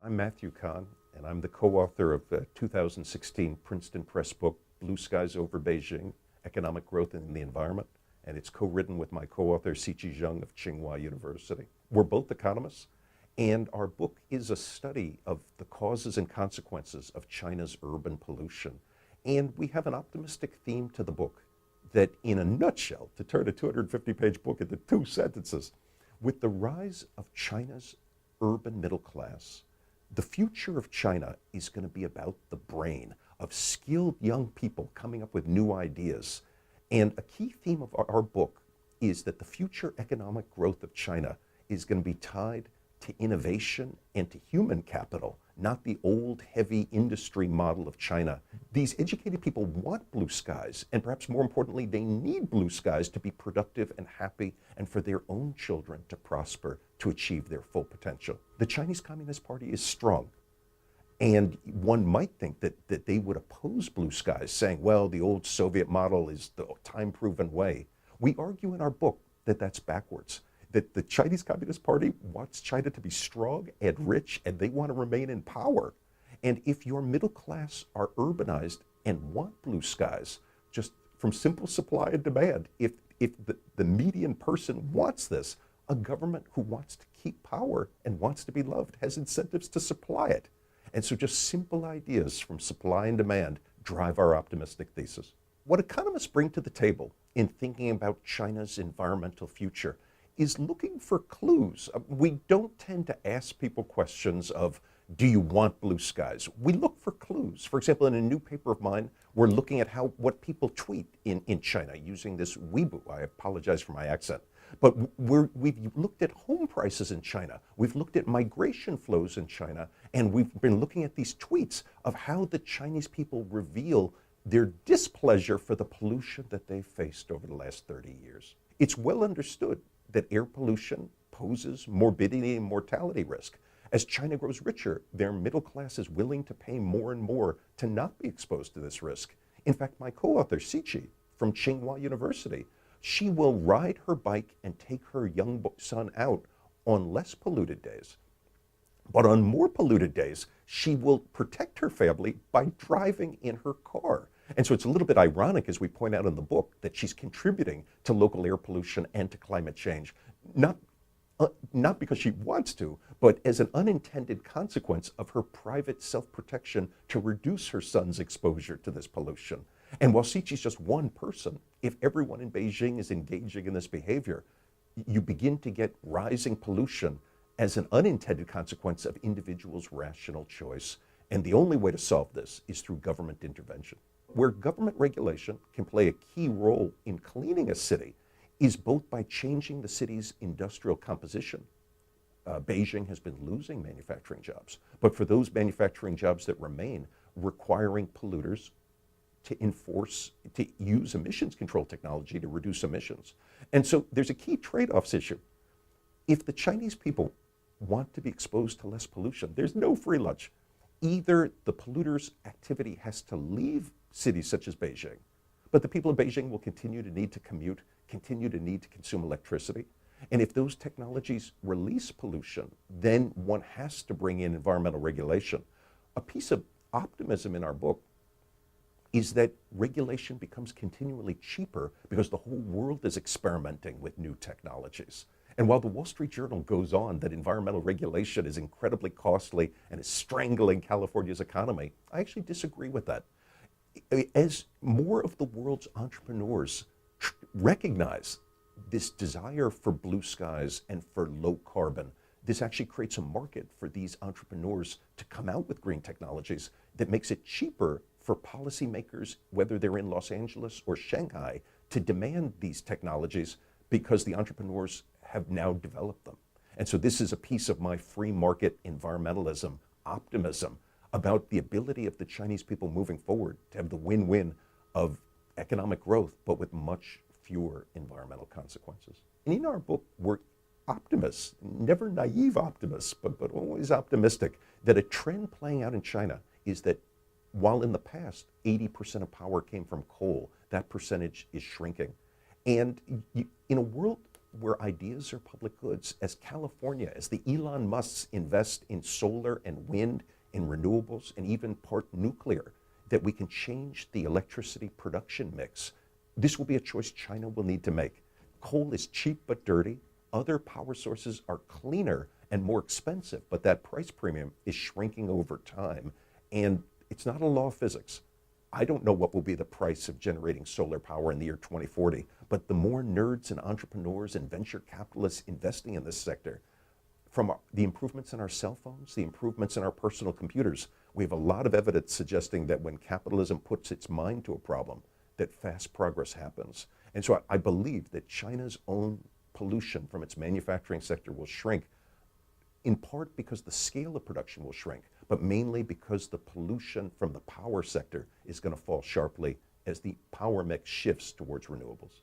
I'm Matthew Kahn, and I'm the co-author of the 2016 Princeton Press book, Blue Skies Over Beijing, Economic Growth in the Environment, and it's co-written with my co-author Siqi Zheng of Tsinghua University. We're both economists, and our book is a study of the causes and consequences of China's urban pollution. And we have an optimistic theme to the book that, in a nutshell, to turn a 250-page book into two sentences, with the rise of China's urban middle class, the future of China is going to be about the brain of skilled young people coming up with new ideas. And a key theme of our book is that the future economic growth of China is going to be tied to innovation and to human capital, not the old heavy industry model of China. These educated people want blue skies, and perhaps more importantly, they need blue skies to be productive and happy and for their own children to prosper, to achieve their full potential. The Chinese Communist Party is strong, and one might think that they would oppose blue skies, saying, well, the old Soviet model is the time-proven way. We argue in our book that that's backwards, that the Chinese Communist Party wants China to be strong and rich, and they want to remain in power. And if your middle class are urbanized and want blue skies, just from simple supply and demand, if the median person wants this, a government who wants to keep power and wants to be loved has incentives to supply it. And so just simple ideas from supply and demand drive our optimistic thesis. What economists bring to the table in thinking about China's environmental future is looking for clues. We don't tend to ask people questions of, do you want blue skies? We look for clues. For example, in a new paper of mine, we're looking at what people tweet in China using this Weibo. I apologize for my accent. But we've looked at home prices in China. We've looked at migration flows in China. And we've been looking at these tweets of how the Chinese people reveal their displeasure for the pollution that they've faced over the last 30 years. It's well understood that air pollution poses morbidity and mortality risk. As China grows richer, their middle class is willing to pay more and more to not be exposed to this risk. In fact, my co-author, Siqi, from Tsinghua University, she will ride her bike and take her young son out on less polluted days. But on more polluted days, she will protect her family by driving in her car. And so it's a little bit ironic, as we point out in the book, that she's contributing to local air pollution and to climate change, not because she wants to, but as an unintended consequence of her private self-protection to reduce her son's exposure to this pollution. And while Siqi's just one person, if everyone in Beijing is engaging in this behavior, you begin to get rising pollution as an unintended consequence of individuals' rational choice. And the only way to solve this is through government intervention. Where government regulation can play a key role in cleaning a city is both by changing the city's industrial composition. Beijing has been losing manufacturing jobs, but for those manufacturing jobs that remain, requiring polluters to use emissions control technology to reduce emissions. And so there's a key trade-offs issue. If the Chinese people want to be exposed to less pollution, there's no free lunch. Either the polluter's activity has to leave cities such as Beijing, but the people of Beijing will continue to need to commute, continue to need to consume electricity. And if those technologies release pollution, then one has to bring in environmental regulation. A piece of optimism in our book is that regulation becomes continually cheaper because the whole world is experimenting with new technologies. And while the Wall Street Journal goes on that environmental regulation is incredibly costly and is strangling California's economy, I actually disagree with that. As more of the world's entrepreneurs recognize this desire for blue skies and for low carbon, this actually creates a market for these entrepreneurs to come out with green technologies that makes it cheaper for policymakers, whether they're in Los Angeles or Shanghai, to demand these technologies because the entrepreneurs have now developed them. And so this is a piece of my free market environmentalism optimism about the ability of the Chinese people moving forward to have the win-win of economic growth, but with much fewer environmental consequences. And in our book, we're optimists, never naive optimists, but always optimistic, that a trend playing out in China is that while in the past 80% of power came from coal, that percentage is shrinking. And in a world where ideas are public goods. As California, as the Elon Musks invest in solar and wind, in renewables, and even part nuclear, that we can change the electricity production mix. This will be a choice China will need to make. Coal is cheap but dirty. Other power sources are cleaner and more expensive, but that price premium is shrinking over time. And it's not a law of physics. I don't know what will be the price of generating solar power in the year 2040, but the more nerds and entrepreneurs and venture capitalists investing in this sector, from the improvements in our cell phones, the improvements in our personal computers, we have a lot of evidence suggesting that when capitalism puts its mind to a problem, that fast progress happens. And so I believe that China's own pollution from its manufacturing sector will shrink, in part because the scale of production will shrink, but mainly because the pollution from the power sector is going to fall sharply as the power mix shifts towards renewables.